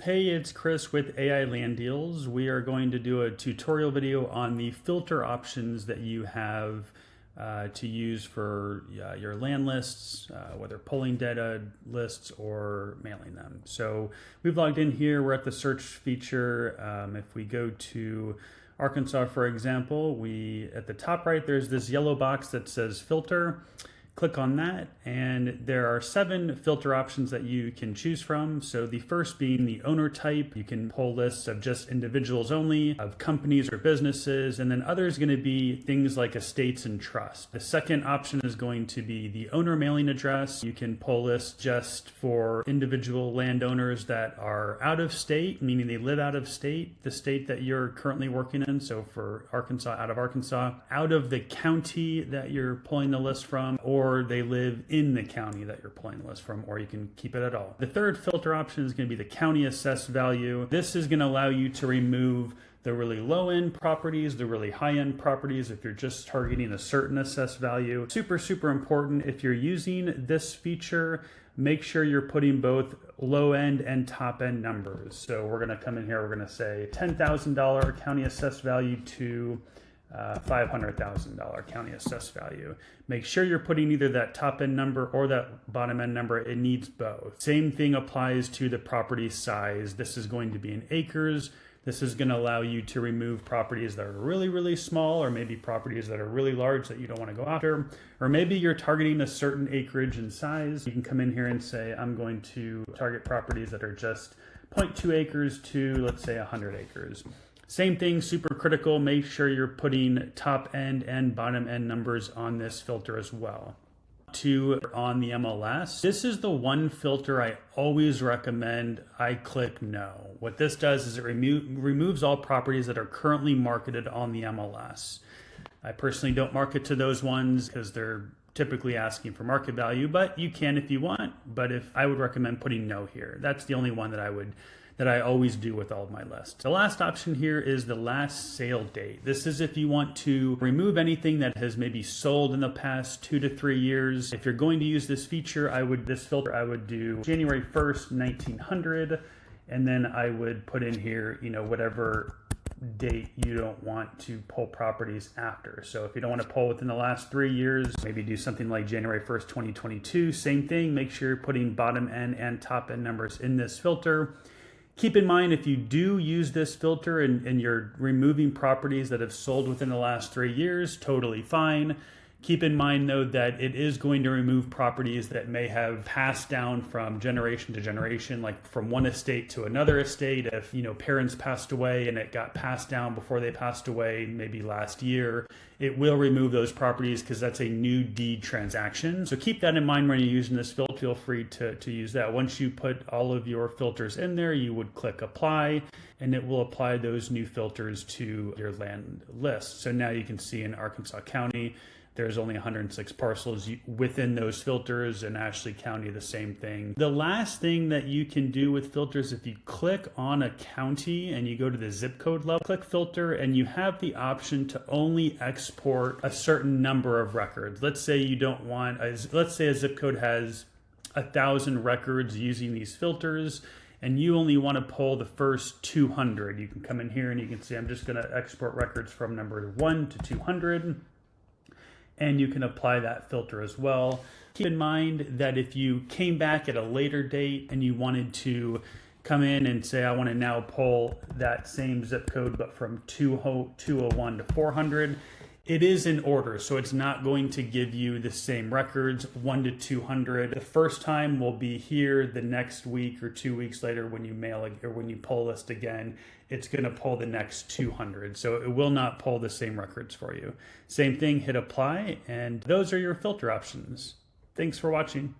Hey, it's Chris with AI Land Deals. We are going to do a tutorial video on the filter options that you have to use for your land lists, whether pulling data lists or mailing them. So we've logged in here. We're at the search feature. If we go to Arkansas, for example, at the top right, there's this yellow box that says filter. Click on that, and there are 7 filter options that you can choose from. So the first being the owner type. You can pull lists of just individuals only, of companies or businesses, and then others going to be things like estates and trusts. The second option is going to be the owner mailing address. You can pull lists just for individual landowners that are out of state, meaning they live out of state, the state that you're currently working in. So for Arkansas, out of the county that you're pulling the list from, or they live in the county that you're pulling the list from, or you can keep it at all. The third filter option is going to be the county assessed value. This is going to allow you to remove the really low end properties, the really high end properties if you're just targeting a certain assessed value. Super, super important. If you're using this feature, make sure you're putting both low end and top end numbers. So we're going to come in here, we're going to say $10,000 county assessed value to $500,000 county assessed value. Make sure you're putting either that top end number or that bottom end number. It needs both. Same thing applies to the property size. This is going to be in acres. This is going to allow you to remove properties that are really, really small, or maybe properties that are really large that you don't want to go after. Or maybe you're targeting a certain acreage and size. You can come in here and say, I'm going to target properties that are just 0.2 acres to, let's say, 100 acres. Same thing, super critical. Make sure you're putting top end and bottom end numbers on this filter as well. On the MLS, this is the one filter I always recommend I click no. What this does is it removes all properties that are currently marketed on the MLS. I personally don't market to those ones because they're typically asking for market value, but you can if you want. But I would recommend putting no here. That's the only one that I always do with all of my lists. The last option here is the last sale date. This is if you want to remove anything that has maybe sold in the past 2 to 3 years. If you're going to use this feature, I would do January 1st, 1900, and then I would put in here, whatever date you don't want to pull properties after. So if you don't want to pull within the last 3 years, maybe do something like January 1st, 2022. Same thing, make sure you're putting bottom end and top end numbers in this filter. Keep in mind, if you do use this filter and you're removing properties that have sold within the last 3 years, totally fine. Keep in mind, though, that it is going to remove properties that may have passed down from generation to generation, like from one estate to another estate. If, parents passed away and it got passed down before they passed away, maybe last year, it will remove those properties because that's a new deed transaction. So keep that in mind when you're using this filter. Feel free to use that. Once you put all of your filters in there, you would click apply, and it will apply those new filters to your land list. So now you can see in Arkansas County, there's only 106 parcels within those filters, and Ashley County, the same thing. The last thing that you can do with filters, if you click on a county and you go to the zip code level, click filter, and you have the option to only export a certain number of records. Let's say let's say a zip code has 1,000 records using these filters, and you only want to pull the first 200. You can come in here and you can see I'm just going to export records from number 1 to 200. And you can apply that filter as well. Keep in mind that if you came back at a later date and you wanted to come in and say, I want to now pull that same zip code, but from 201 to 400, it is in order. So it's not going to give you the same records, 1 to 200. The first time will be here. The next week or 2 weeks later, when you mail or when you pull a list again, it's going to pull the next 200. So it will not pull the same records for you. Same thing, hit apply, and those are your filter options. Thanks for watching.